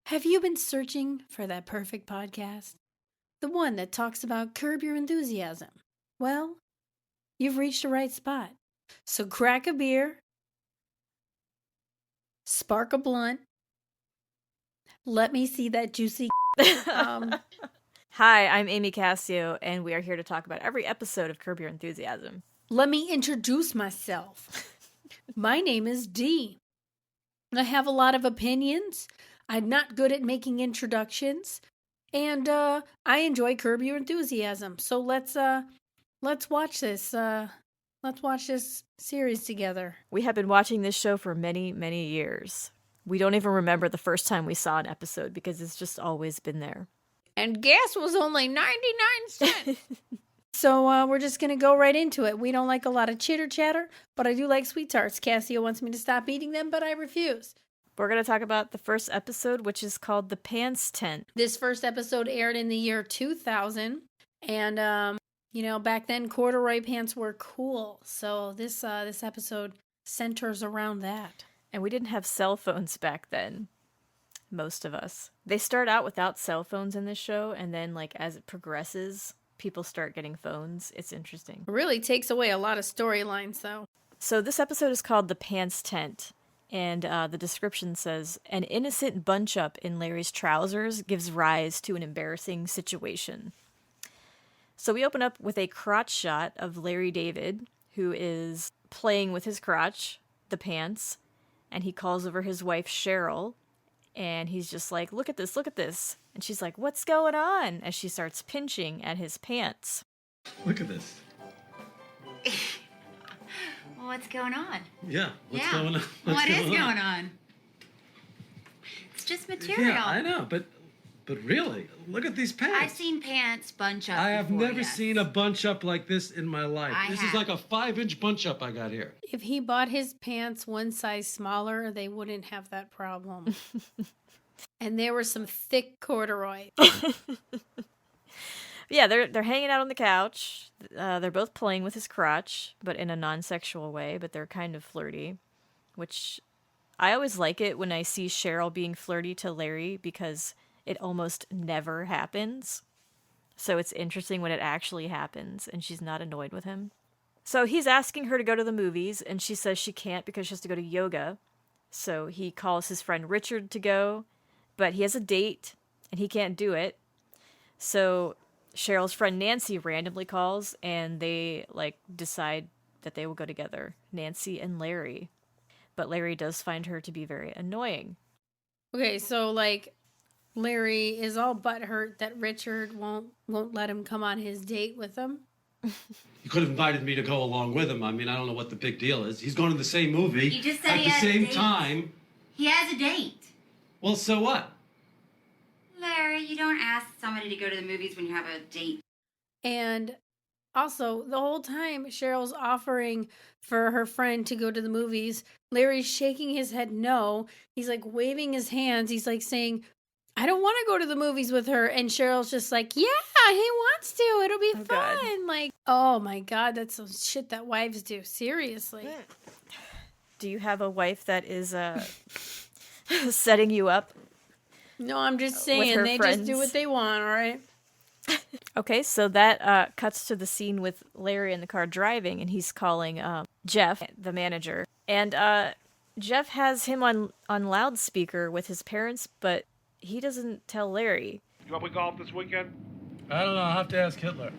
Have you been searching for that perfect podcast? The one that talks about Curb Your Enthusiasm? Well, you've reached the right spot. So crack a beer, spark a blunt, let me see that juicy Hi, I'm Amy Kasio, and we are here to talk about every episode of Curb Your Enthusiasm. Let me introduce myself. My name is Dee. I have a lot of opinions. I'm not good at making introductions. And I enjoy Curb Your Enthusiasm. So let's watch this. Let's watch this series together. We have been watching this show for many, many years. We don't even remember the first time we saw an episode because it's just always been there. And gas was only 99 cents. So we're just going to go right into it. We don't like a lot of chitter chatter, but I do like sweet tarts. Cassie wants me to stop eating them, but I refuse. We're going to talk about the first episode, which is called The Pants Tent. This first episode aired in the year 2000. And, back then corduroy pants were cool. So this episode centers around that. And we didn't have cell phones back then. Most of us. They start out without cell phones in this show, and then, as it progresses, people start getting phones. It's interesting. It really takes away a lot of storylines, though. So this episode is called The Pants Tent, and the description says, an innocent bunch-up in Larry's trousers gives rise to an embarrassing situation. So we open up with a crotch shot of Larry David, who is playing with his crotch, the pants, and he calls over his wife, Cheryl, and he's just like, look at this, look at this. And she's like, what's going on? As she starts pinching at his pants. Look at this. What's going on? Yeah, what's going on? What is going on? It's just material. Yeah, I know, but really, look at these pants. I've seen pants bunch up I have before, never seen a bunch up like this in my life. This is like a 5-inch bunch up I got here. If he bought his pants one size smaller, they wouldn't have that problem. And there were some thick corduroy. Yeah, they're hanging out on the couch. They're both playing with his crotch, but in a non-sexual way, but they're kind of flirty, which I always like it when I see Cheryl being flirty to Larry because it almost never happens. So it's interesting when it actually happens and she's not annoyed with him. So he's asking her to go to the movies and she says she can't because she has to go to yoga. So he calls his friend Richard to go, but he has a date and he can't do it. So Cheryl's friend Nancy randomly calls and they decide that they will go together, Nancy and Larry. But Larry does find her to be very annoying. Okay, so Larry is all butthurt that Richard won't let him come on his date with him. He could have invited me to go along with him. I mean, I don't know what the big deal is. He's going to the same movie You just said at he the had a same date. time. He has a date. Well, so what? Larry, you don't ask somebody to go to the movies when you have a date. And also, the whole time, Cheryl's offering for her friend to go to the movies. Larry's shaking his head no. He's waving his hands. He's saying, I don't want to go to the movies with her. And Cheryl's just like, yeah, he wants to. It'll be fun. God. Oh my God, that's some shit that wives do. Seriously. Do you have a wife that is setting you up? No, I'm just saying they friends. just do what they want, all right? Okay, so that cuts to the scene with Larry in the car driving, and he's calling Jeff, the manager. And Jeff has him on loudspeaker with his parents, but he doesn't tell Larry. You want to play golf this weekend? I don't know. I'll have to ask Hitler.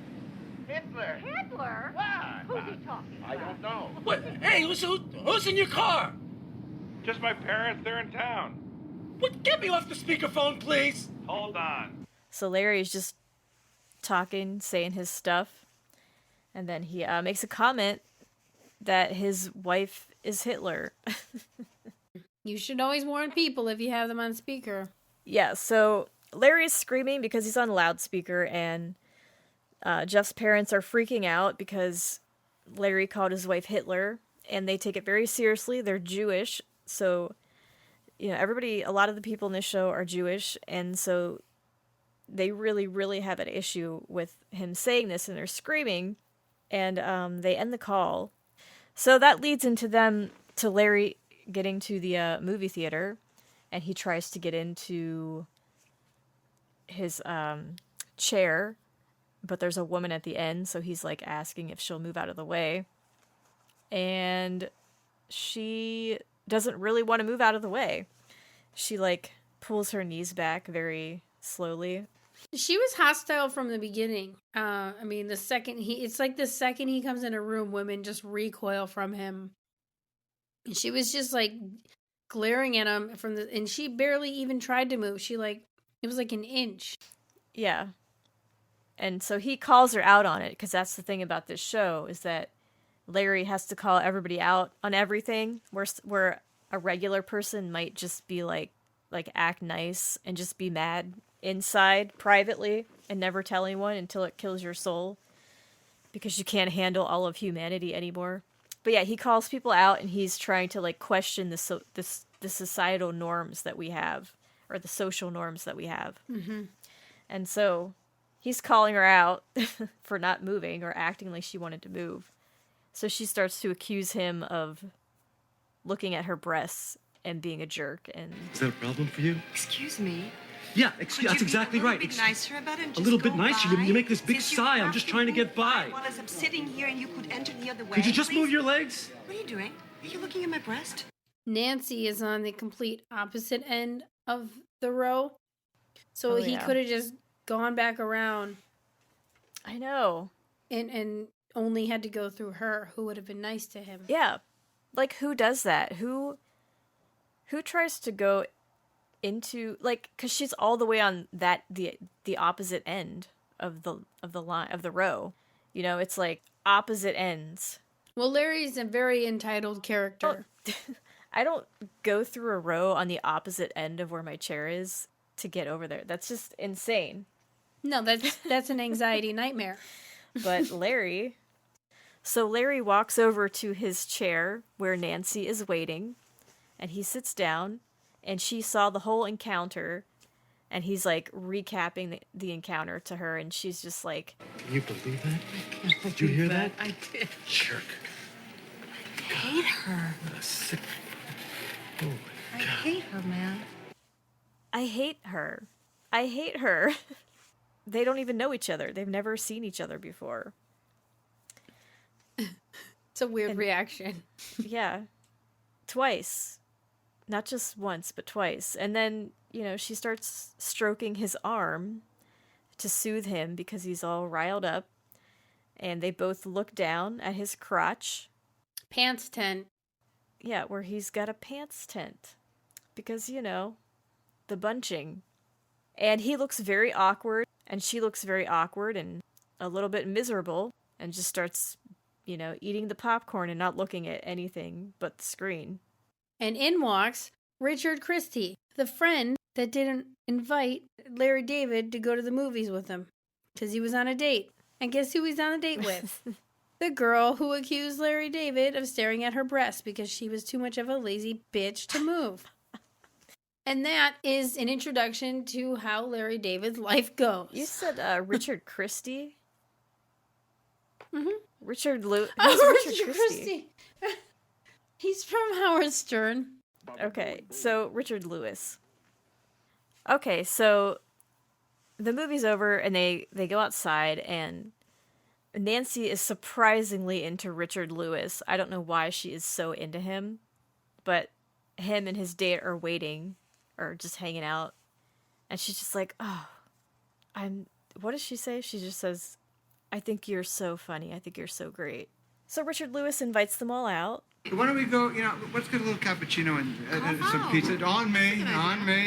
Hitler? Hitler? What? Who's he talking about? I don't know. What? Hey, who's in your car? Just my parents. They're in town. What? Get me off the speakerphone, please. Hold on. So Larry is just talking, saying his stuff, and then he makes a comment that his wife is Hitler. You should always warn people if you have them on speaker. Yeah, so Larry is screaming because he's on loudspeaker, and Jeff's parents are freaking out because Larry called his wife Hitler, and they take it very seriously. They're Jewish, so a lot of the people in this show are Jewish, and so they really, really have an issue with him saying this, and they're screaming, and they end the call. So that leads into Larry getting to the movie theater, and he tries to get into his chair, but there's a woman at the end, so he's like asking if she'll move out of the way. And she doesn't really want to move out of the way. She like pulls her knees back very slowly. She was hostile from the beginning. I mean, the second he comes in a room, women just recoil from him. And she was just like glaring at him and she barely even tried to move. It was like an inch. Yeah. And so he calls her out on it, because that's the thing about this show, is that Larry has to call everybody out on everything, where a regular person might just be like act nice and just be mad inside privately and never tell anyone until it kills your soul, because you can't handle all of humanity anymore. But yeah, he calls people out, and he's trying to like question the societal norms that we have, or the social norms that we have. Mm-hmm. And so he's calling her out for not moving or acting like she wanted to move. So she starts to accuse him of looking at her breasts and being a jerk. And Is that a problem for you? Excuse me. Yeah, Could that's you exactly be a right. little bit nicer about it and A just little bit go nicer. by? You make this big Since you sigh. I'm have just to trying to move get by. While as I'm sitting here and you could enter the other way. Could you just please? move your legs? What are you doing? Are you looking at my breast? Nancy is on the complete opposite end of the row. So Oh, he yeah. could have just gone back around I know. and only had to go through her, who would have been nice to him. Yeah. Like, who does that? Who tries to go into, like, because she's all the way on the opposite end of the line of the row. You know, it's like opposite ends. Well, Larry's a very entitled character. I don't go through a row on the opposite end of where my chair is to get over there. That's just insane. No, that's an anxiety nightmare. But Larry walks over to his chair where Nancy is waiting, and he sits down, and she saw the whole encounter, and he's like recapping the encounter to her, and she's just like, Can you believe that? Did you hear that? I did. Jerk. I hate her. What a sick. Oh, I hate her, man. I hate her. I hate her. They don't even know each other. They've never seen each other before. It's a weird reaction. Yeah. Twice. Not just once, but twice. And then, you know, she starts stroking his arm to soothe him because he's all riled up. And they both look down at his crotch. Pants tent. Yeah, where he's got a pants tent. Because, you know, the bunching. And he looks very awkward, and she looks very awkward and a little bit miserable, and just starts, you know, eating the popcorn and not looking at anything but the screen. And in walks Richard Christie, the friend that didn't invite Larry David to go to the movies with him because he was on a date. And guess who he's on a date with? The girl who accused Larry David of staring at her breasts because she was too much of a lazy bitch to move. And that is an introduction to how Larry David's life goes. You said Richard Christie? Mm-hmm. Richard Lewis. Richard Christie. He's from Howard Stern. Okay, so Richard Lewis. Okay, so the movie's over, and they go outside, and Nancy is surprisingly into Richard Lewis. I don't know why she is so into him, but him and his date are waiting, or just hanging out, and she's just like, oh, what does she say? She just says, I think you're so funny. I think you're so great. So Richard Lewis invites them all out. Why don't we go, let's get a little cappuccino and some pizza. On me,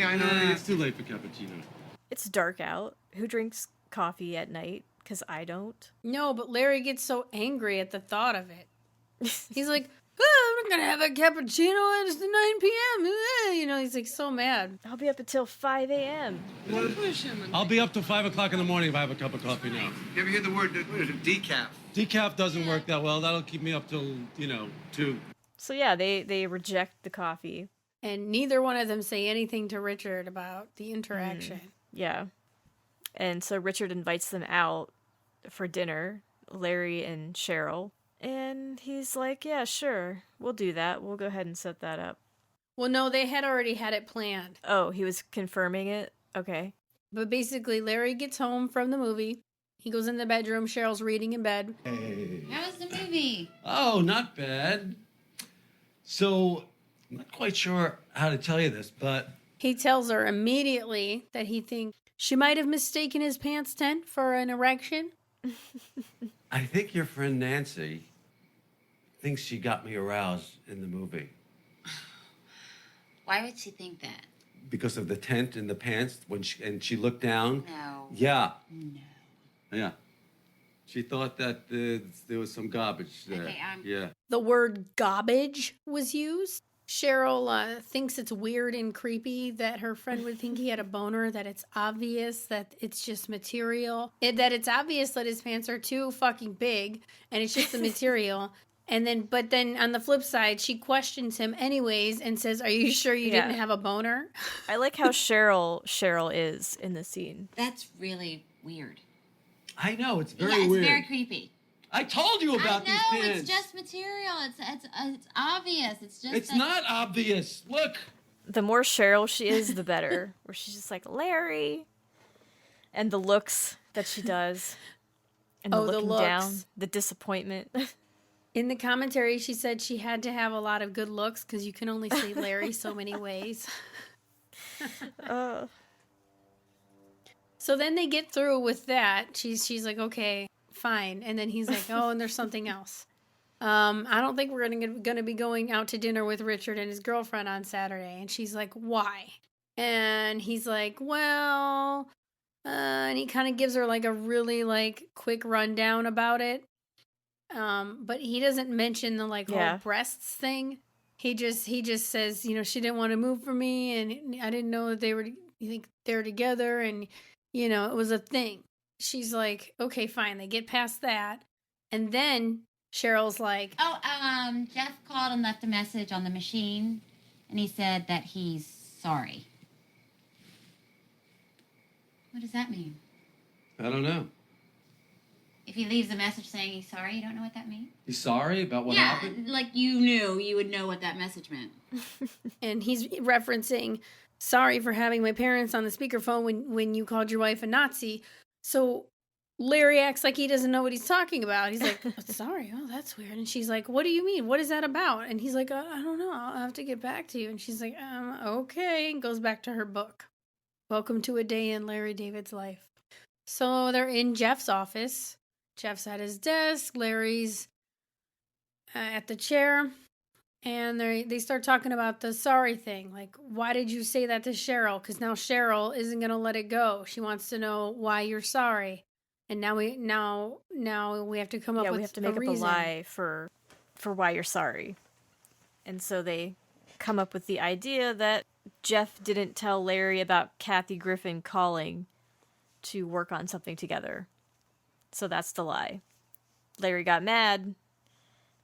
I know. It's too late for cappuccino. It's dark out. Who drinks coffee at night? Because I don't. No, but Larry gets so angry at the thought of it. He's like, oh, I'm not going to have a cappuccino. It's 9 p.m. You know, he's like so mad. I'll be up until 5 a.m. I'll be up till 5 o'clock in the morning if I have a cup of coffee now. You ever hear the word, what is it, decaf? Decaf doesn't work that well. That'll keep me up till, 2. So yeah, they reject the coffee. And neither one of them say anything to Richard about the interaction. Yeah. And so Richard invites them out for dinner, Larry and Cheryl. And he's like, yeah, sure, we'll do that. We'll go ahead and set that up. Well, no, they had already had it planned. Oh, he was confirming it? Okay. But basically, Larry gets home from the movie. He goes in the bedroom. Cheryl's reading in bed. Hey. How was the movie? Oh, not bad. So, I'm not quite sure how to tell you this, but He tells her immediately that he thinks she might have mistaken his pants tent for an erection. I think your friend Nancy thinks she got me aroused in the movie Why would she think that? because of the tent and the pants when she looked down. No. Yeah. No. Yeah. She thought that there was some garbage there. Okay, yeah. The word garbage was used. Cheryl thinks it's weird and creepy that her friend would think he had a boner, that it's obvious that it's just material, that it's obvious that his pants are too fucking big and it's just the material. But then on the flip side, she questions him anyways and says, "Are you sure you didn't have a boner?" I like how Cheryl is in the scene. That's really weird. I know, it's very yeah, it's weird. very creepy. I told you about I know, these pants. it's just material. It's obvious. It's just. It's not obvious. Look. The more Cheryl she is, the better. Where she's just like, Larry. And the looks that she does. And the looking down. The disappointment. In the commentary, she said she had to have a lot of good looks because you can only see Larry so many ways. So then they get through with that. She's like, okay, fine. And then he's like, oh, and there's something else. I don't think we're gonna be going out to dinner with Richard and his girlfriend on Saturday. And she's like, why? And he's like, well, and he kind of gives her like a really like quick rundown about it. But he doesn't mention the like whole breasts thing. He just says, you know, she didn't want to move for me, and I didn't know that they were together, and you know, it was a thing. She's like, okay, fine. They get past that, and then Cheryl's like, oh, Jeff called and left a message on the machine, and he said that he's sorry. What does that mean? I don't know. If he leaves a message saying he's sorry, you don't know what that means? He's sorry about what happened? Yeah, like you would know what that message meant. And he's referencing, sorry for having my parents on the speakerphone when you called your wife a Nazi. So Larry acts like he doesn't know what he's talking about. He's like, sorry, oh, that's weird. And she's like, what do you mean? What is that about? And he's like, I don't know. I'll have to get back to you. And she's like, okay. And goes back to her book. Welcome to a day in Larry David's life. So they're in Jeff's office. Jeff's at his desk. Larry's at the chair. And they start talking about the sorry thing. Like, why did you say that to Cheryl? Because now Cheryl isn't going to let it go. She wants to know why you're sorry. And now we have to come up with we have to make up reason. a lie for why you're sorry. And so they come up with the idea that Jeff didn't tell Larry about Kathy Griffin calling to work on something together. So that's the lie. Larry got mad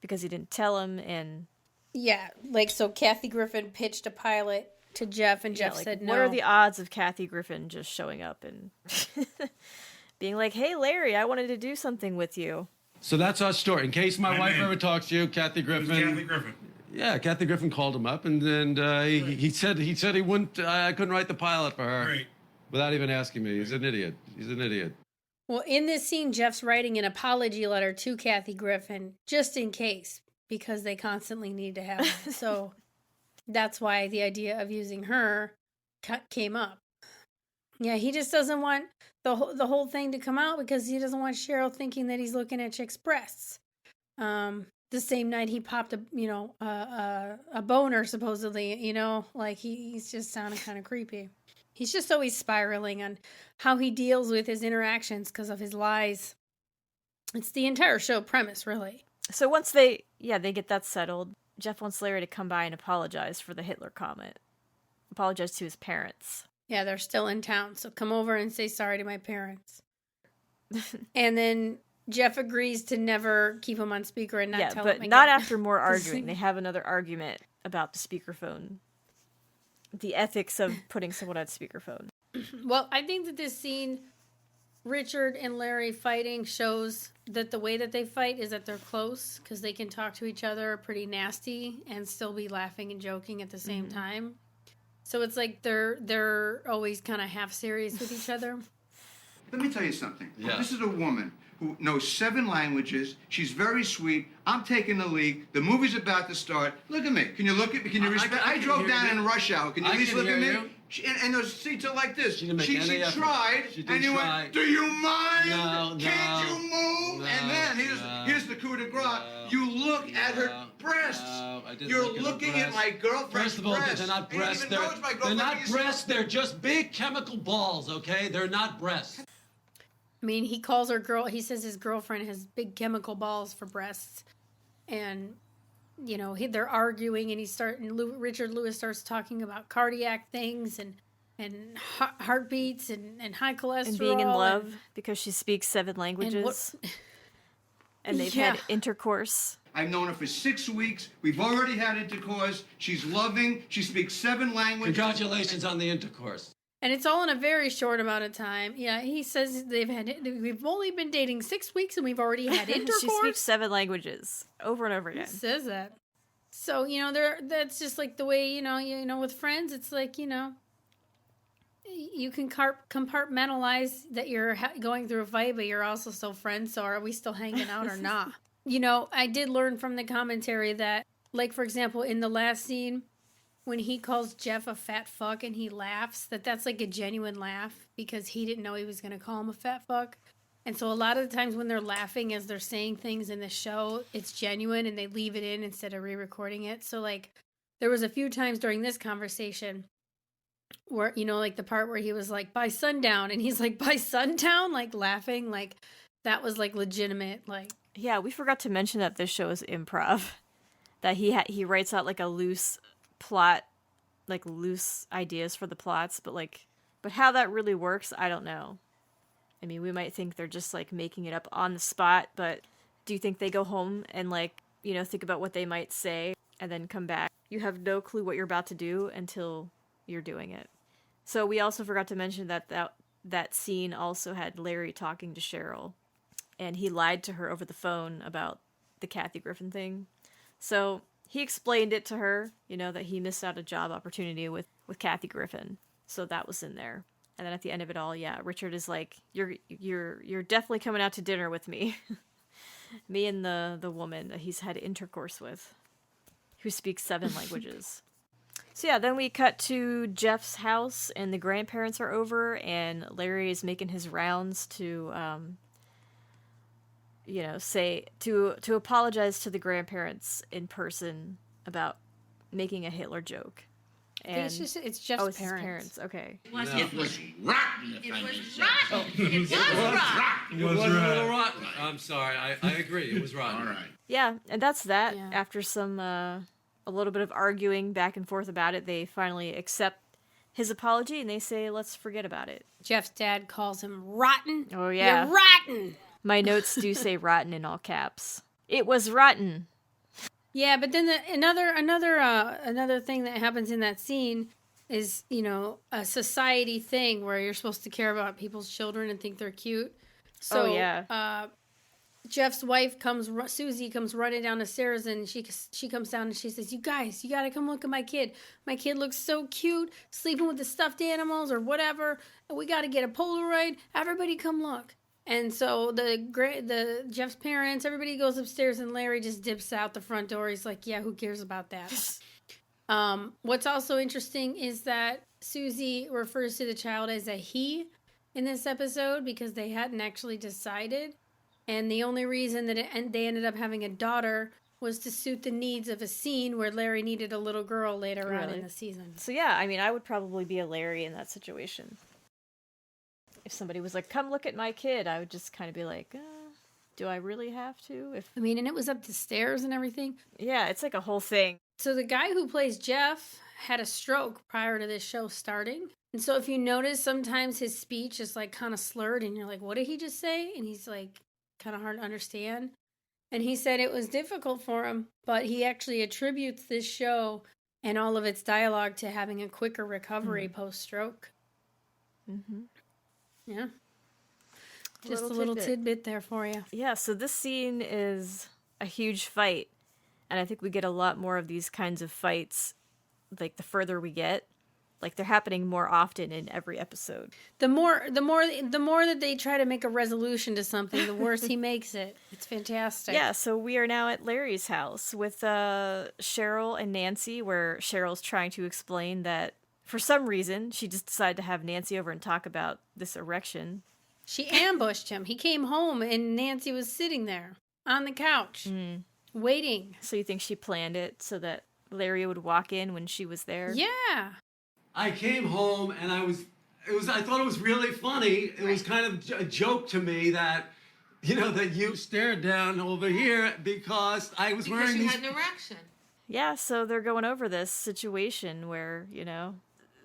because he didn't tell him, and yeah, like, so Kathy Griffin pitched a pilot to Jeff, and Jeff said no. What are the odds of Kathy Griffin just showing up and being like, hey, Larry, I wanted to do something with you? So that's our story. In case my wife ever talks to you, Kathy Griffin. Kathy Griffin. Yeah, Kathy Griffin called him up, and he said he wouldn't. I couldn't write the pilot for her. Great. Without even asking me. He's an idiot. Well, in this scene, Jeff's writing an apology letter to Kathy Griffin, just in case, because they constantly need to have it. So that's why the idea of using her came up. Yeah, he just doesn't want the whole thing to come out because he doesn't want Cheryl thinking that he's looking at chicks' breasts. The same night he popped a boner, supposedly, like he's just sounding kind of creepy. He's just always spiraling on how he deals with his interactions because of his lies. It's the entire show premise, really. So once they get that settled, Jeff wants Larry to come by and apologize for the Hitler comment. Apologize to his parents. Yeah, they're still in town, so come over and say sorry to my parents. And then Jeff agrees to never keep him on speaker and not tell him again. But not after more arguing. They have another argument about the speakerphone. The ethics of putting someone on speakerphone. Well, I think that this scene Richard and Larry fighting shows that the way that they fight is that they're close because they can talk to each other pretty nasty and still be laughing and joking at the same time. So it's like they're always kind of half serious with each other. Let me tell you something. Yeah. This is a woman who knows 7 languages. She's very sweet. I'm taking the lead. The movie's about to start. Look at me. Can you look at me? Can you respect? I can drove hear down you. in rush hour. Can you I at least can look at hear me? you. And those seats are like this. She didn't make any effort. tried. She did and he try. went, do you mind? No, Can't no, you move? no, and then here's the coup de grace. You look at her breasts. No, I didn't You're look at her looking at breasts. my girlfriend's First of all, breasts. they're not And you breasts. even know it's my They're girlfriend not because you breasts. They're just big chemical balls, okay? They're not breasts. I mean, he calls her girl. He says his girlfriend has big chemical balls for breasts, and you know they're arguing, and Richard Lewis starts talking about cardiac things and heartbeats and high cholesterol And being in love because she speaks 7 and languages. what. And they've Yeah. had intercourse. I've known her for 6 weeks. We've already had intercourse. She's loving. She speaks 7 languages. Congratulations on the intercourse. And it's all in a very short amount of time. Yeah, he says we've only been dating 6 weeks and we've already had intercourse. She speaks 7 languages over and over He again. says that. So, you know, that's just like the way, you know, with friends, it's like, you know, you can compartmentalize that you're going through a fight, but you're also still friends. So are we still hanging out or not? You know, I did learn from the commentary that, like, for example, in the last scene, when he calls Jeff a fat fuck and he laughs, that's like a genuine laugh because he didn't know he was going to call him a fat fuck. And so a lot of the times when they're laughing as they're saying things in the show, it's genuine and they leave it in instead of re-recording it. So, like, there was a few times during this conversation where, you know, like the part where he was like, by sundown, and he's like, by sundown, like laughing, like that was like legitimate, like. Yeah, we forgot to mention that this show is improv. That he writes out like a loose plot, like loose ideas for the plots, but how that really works, I don't know. I mean, we might think they're just like making it up on the spot, but do you think they go home and like, you know, think about what they might say and then come back? You have no clue what you're about to do until you're doing it. So we also forgot to mention that scene also had Larry talking to Cheryl, and he lied to her over the phone about the Kathy Griffin thing. So he explained it to her, you know, that he missed out a job opportunity with Kathy Griffin. So that was in there. And then at the end of it all, yeah, Richard is like, you're definitely coming out to dinner with me. Me and the woman that he's had intercourse with, who speaks 7 languages. So yeah, then we cut to Jeff's house, and the grandparents are over, and Larry is making his rounds to, you know, to apologize to the grandparents in person about making a Hitler joke. And It's Jeff's it's parents. his parents. Okay. It was rotten. It was rotten. It was rotten. It was a little rotten. I'm sorry. I agree. It was rotten. All right. Yeah, and that's that. Yeah. After some a little bit of arguing back and forth about it, they finally accept his apology and they say, "Let's forget about it." Jeff's dad calls him rotten. Oh yeah. You're rotten. My notes do say rotten in all caps. It was rotten. Yeah, but then another thing that happens in that scene is, you know, a society thing where you're supposed to care about people's children and think they're cute. So, Oh, yeah. Jeff's wife Susie comes running down the stairs, and she comes down and she says, "You guys, you gotta come look at my kid. My kid looks so cute, sleeping with the stuffed animals or whatever. We gotta get a Polaroid. Everybody come look." And so the Jeff's parents, everybody goes upstairs, and Larry just dips out the front door. He's like, "Yeah, who cares about that?" What's also interesting is that Susie refers to the child as a he in this episode because they hadn't actually decided. And the only reason that they ended up having a daughter was to suit the needs of a scene where Larry needed a little girl later on Really? in the season. So yeah, I mean, I would probably be a Larry in that situation. If somebody was like, "Come look at my kid," I would just kind of be like, "Do I really have to?" I mean, and it was up the stairs and everything. Yeah, it's like a whole thing. So the guy who plays Jeff had a stroke prior to this show starting. And so if you notice, sometimes his speech is like kind of slurred and you're like, what did he just say? And he's like kind of hard to understand. And he said it was difficult for him, but he actually attributes this show and all of its dialogue to having a quicker recovery post-stroke. Mm-hmm. Yeah. Just a little tidbit there for you. Yeah, so this scene is a huge fight, and I think we get a lot more of these kinds of fights, like the further we get. Like they're happening more often in every episode. The more that they try to make a resolution to something, the worse he makes it. It's fantastic. Yeah, so we are now at Larry's house with Cheryl and Nancy, where Cheryl's trying to explain that for some reason she just decided to have Nancy over and talk about this erection. She ambushed him. He came home and Nancy was sitting there on the couch, waiting. So you think she planned it so that Larry would walk in when she was there? Yeah. I came home and I thought it was really funny. It was kind of a joke to me that, that you stared down over here because I was wearing these. Because you had an erection. Yeah, so they're going over this situation where,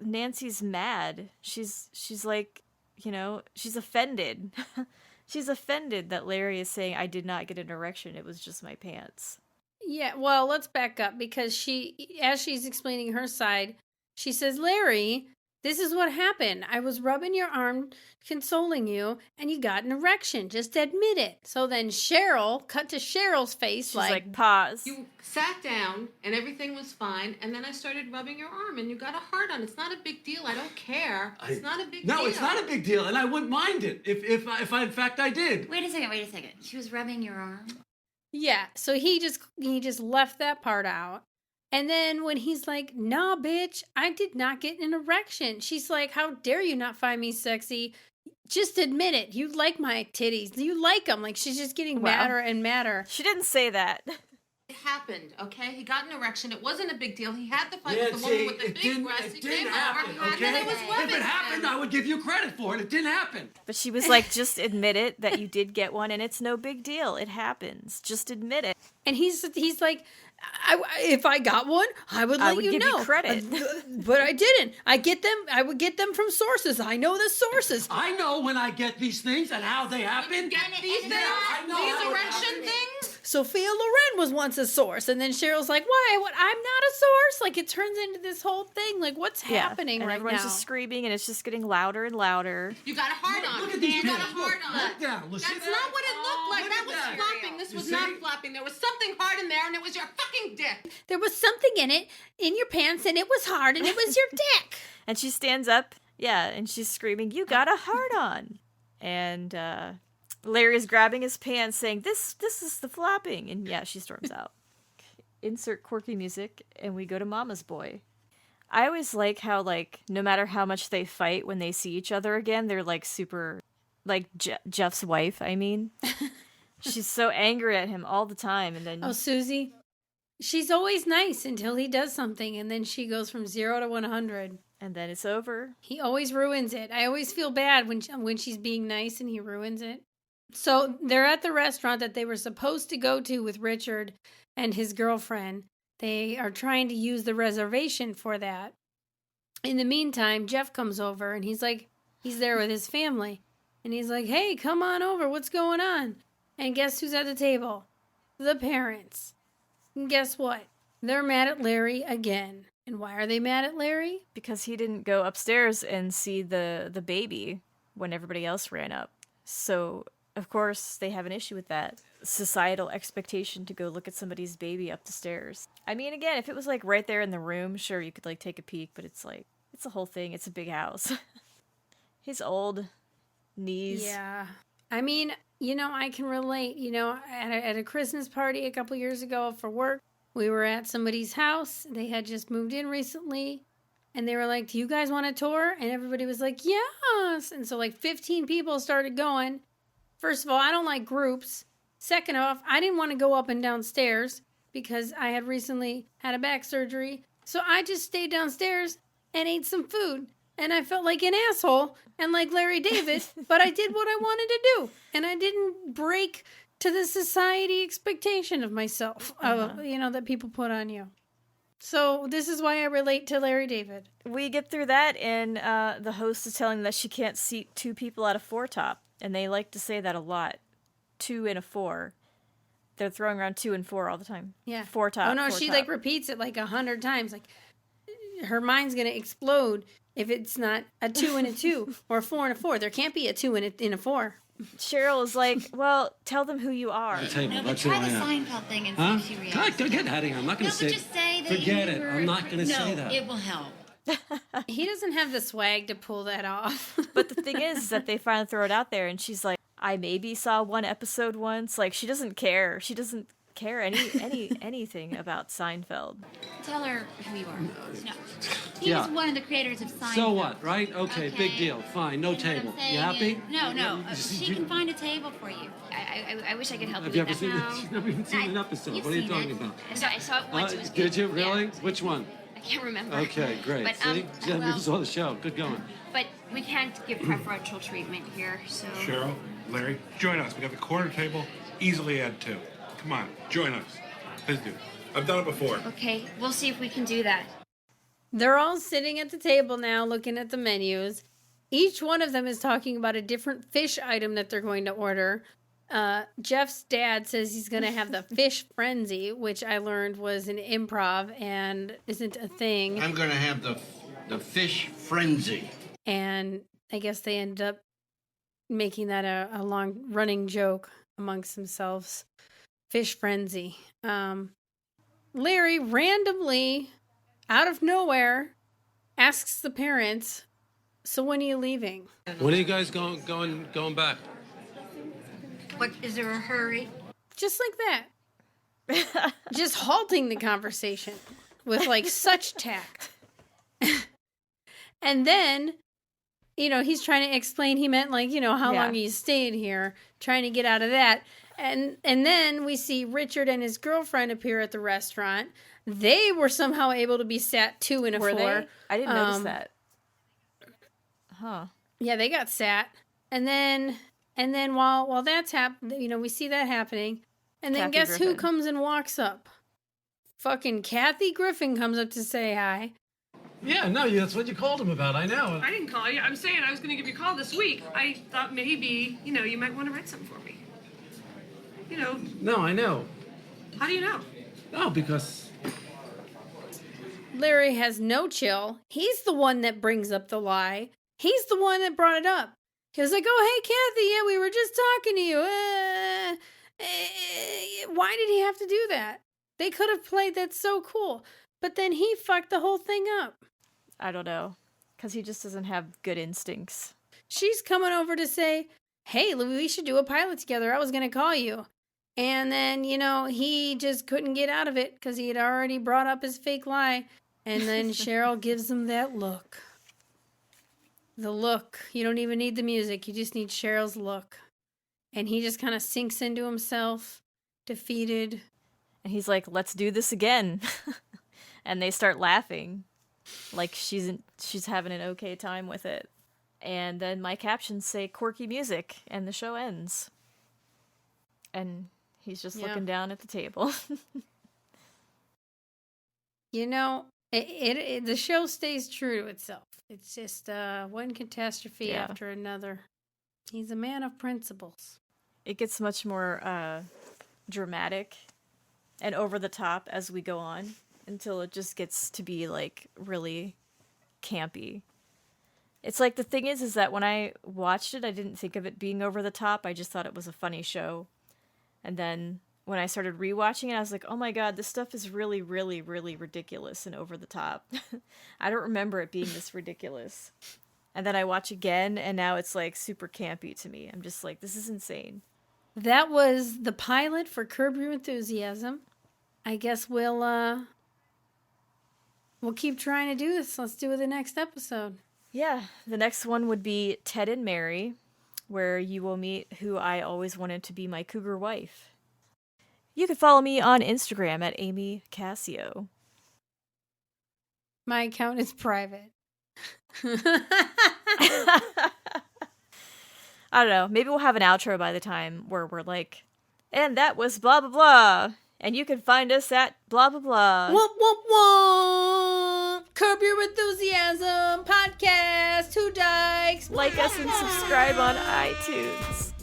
Nancy's mad. She's like, she's offended. She's offended that Larry is saying, I did not get an erection. It was just my pants. Yeah, well, let's back up because as she's explaining her side, she says, Larry, this is what happened. I was rubbing your arm, consoling you, and you got an erection. Just admit it. So then cut to Cheryl's face. She's like, pause. You sat down and everything was fine, and then I started rubbing your arm and you got a hard on. It's not a big deal. I don't care. It's not a big deal. No, it's not a big deal, and I wouldn't mind it if I, in fact, I did. Wait a second. She was rubbing your arm? Yeah, so he just left that part out. And then when he's like, nah, bitch, I did not get an erection. She's like, how dare you not find me sexy? Just admit it. You like my titties. You like them. Like, she's just getting madder and madder. She didn't say that. It happened, okay? He got an erection. It wasn't a big deal. He had the fight Yeah, with the woman with the big breasts. He it didn't came happen, over, and okay? then it was If rubbing it happened, him. I would give you credit for it. It didn't happen. But she was like, just admit it that you did get one, and it's no big deal. It happens. Just admit it. And he's like, if I got one, I would let you give know. you credit. But I didn't. I would get them from sources. I know the sources. I know when I get these things and how they happen. Get these things? I know These how it erection happened. things? Sophia Loren was once a source. And then Cheryl's like, why? What? I'm not a source? Like, it turns into this whole thing. Like, what's happening and right everyone's now? just screaming, and it's just getting louder and louder. You got a hard on. Look at these You got a pants. hard on. Look down. Look, see That's that? not what it looked like. Look That at was that. flopping. This You was see? not flopping. There was something hard in there, and it was your fucking dick. There was something in it, in your pants, and it was hard, and it was your dick. And she stands up, and she's screaming, you got a hard on. And Larry is grabbing his pants, saying, this is the flopping. And she storms out. Insert quirky music, and we go to Mama's Boy. I always like how, no matter how much they fight, when they see each other again, they're, super, Jeff's wife, I mean. She's so angry at him all the time, and then... Oh, Susie. She's always nice until he does something, and then she goes from 0 to 100. And then it's over. He always ruins it. I always feel bad when she's being nice and he ruins it. So they're at the restaurant that they were supposed to go to with Richard and his girlfriend. They are trying to use the reservation for that. In the meantime, Jeff comes over and he's there with his family. And he's like, hey, come on over. What's going on? And guess who's at the table? The parents. And guess what? They're mad at Larry again. And why are they mad at Larry? Because he didn't go upstairs and see the baby when everybody else ran up. So, of course, they have an issue with that. Societal expectation to go look at somebody's baby up the stairs. I mean, again, if it was right there in the room, sure, you could take a peek, but it's it's a whole thing. It's a big house. He's old. Knees. Yeah. I mean, I can relate. At a Christmas party a couple years ago for work, we were at somebody's house. They had just moved in recently. And they were like, do you guys want a tour? And everybody was like, yes. And so 15 people started going. First of all, I don't like groups. Second off, I didn't want to go up and downstairs because I had recently had a back surgery. So I just stayed downstairs and ate some food. And I felt like an asshole and like Larry David, but I did what I wanted to do. And I didn't break to the society expectation of myself, that people put on you. So this is why I relate to Larry David. We get through that, and the host is telling them that she can't seat 2 people at a 4-top. And they like to say that a lot. 2 and a 4. They're throwing around 2 and 4 all the time. Yeah. 4-top. Oh no, 4-top. she repeats it 100 times. Her mind's gonna explode if it's not a 2 and a 2 or a 4 and a 4. There can't be a 2 and a 4. Cheryl is like, well, tell them who you are. The table. No, but That's who try I the am. Seinfeld thing and Huh? see if she Go reacts. get out of here. I'm not No, going to but say. just say that Forget you it. were... I'm not going to say that. it will help. He doesn't have the swag to pull that off. But the thing is that they finally throw it out there, and she's like, I maybe saw one episode once. Like, she doesn't care. She doesn't care anything about Seinfeld. Tell her who you are. No. He's Yeah. one of the creators of Seinfeld. So what, right? Okay, big Okay. deal. Fine, no You know what table. I'm saying? You happy? No. Just- She can find a table for you. I wish I could help Have you you with ever that. seen it? She's never even seen an episode. You've What are you seen talking it. about? I saw it once. It was good. Did you really? Yeah. Which one? I can't remember. Okay, great. But, See? She never well, even saw the show. Good going. but we can't give preferential treatment here, so... Cheryl, Larry, join us. We got the corner table. Easily add 2. Come on, join us. Please do. I've done it before. Okay, we'll see if we can do that. They're all sitting at the table now looking at the menus. Each one of them is talking about a different fish item that they're going to order. Jeff's dad says he's going to have the fish frenzy, which I learned was an improv and isn't a thing. I'm gonna have the fish frenzy. And I guess they ended up making that a long running joke amongst themselves. Fish frenzy. Larry randomly, out of nowhere, asks the parents, "So when are you leaving?" When are you guys going back? What, is there a hurry? Just like that. Just halting the conversation with like such tact. And then, he's trying to explain he meant like, how Yeah. long you stayed here, trying to get out of that. And then we see Richard and his girlfriend appear at the restaurant. They were somehow able to be sat 2 and a 4. Were they? I didn't notice that. Huh. Yeah, they got sat. And then while that's happening, we see that happening. And then Kathy guess who Griffin. comes and walks up? Fucking Kathy Griffin comes up to say hi. Yeah, no, that's what you called him about. I know. I didn't call you. I'm saying I was going to give you a call this week. I thought maybe, you might want to write something for me. No, I know. How do you know? No, because Larry has no chill. He's the one that brings up the lie. He's the one that brought it up. He was like, "Oh, hey, Kathy, yeah, we were just talking to you. Why did he have to do that? They could have played that so cool." But then he fucked the whole thing up. I don't know. Because he just doesn't have good instincts. She's coming over to say, "Hey, we should do a pilot together. I was going to call you." And then, he just couldn't get out of it because he had already brought up his fake lie. And then Cheryl gives him that look. The look. You don't even need the music. You just need Cheryl's look. And he just kind of sinks into himself, defeated. And he's like, let's do this again. And they start laughing. Like she's having an okay time with it. And then my captions say quirky music, and the show ends. And he's just looking down at the table. The show stays true to itself. It's just one catastrophe Yeah. after another. He's a man of principles. It gets much more dramatic and over the top as we go on until it just gets to be like really campy. It's like the thing is that when I watched it, I didn't think of it being over the top. I just thought it was a funny show. And then when I started rewatching it, I was like, oh my God, this stuff is really, really, really ridiculous and over the top. I don't remember it being this ridiculous. And then I watch again, and now it's like super campy to me. I'm just like, this is insane. That was the pilot for Curb Your Enthusiasm. I guess we'll keep trying to do this. Let's do it the next episode. Yeah, the next one would be Ted and Mary, where you will meet who I always wanted to be my cougar wife. You can follow me on Instagram at Amy Kasio. My account is private. I don't know, maybe we'll have an outro by the time where we're like, and that was blah blah blah, and you can find us at blah blah blah. Whoop, whoop, whoop. Curb Your Enthusiasm podcast. Who dikes? Like us and subscribe on iTunes.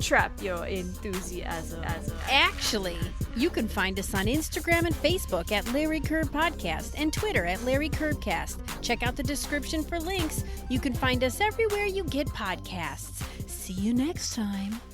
trap your enthusiasm. Actually, you can find us on Instagram and Facebook at Larry Curb Podcast and Twitter at Larry Curbcast. Check out the description for links. You can find us everywhere you get podcasts. See you next time.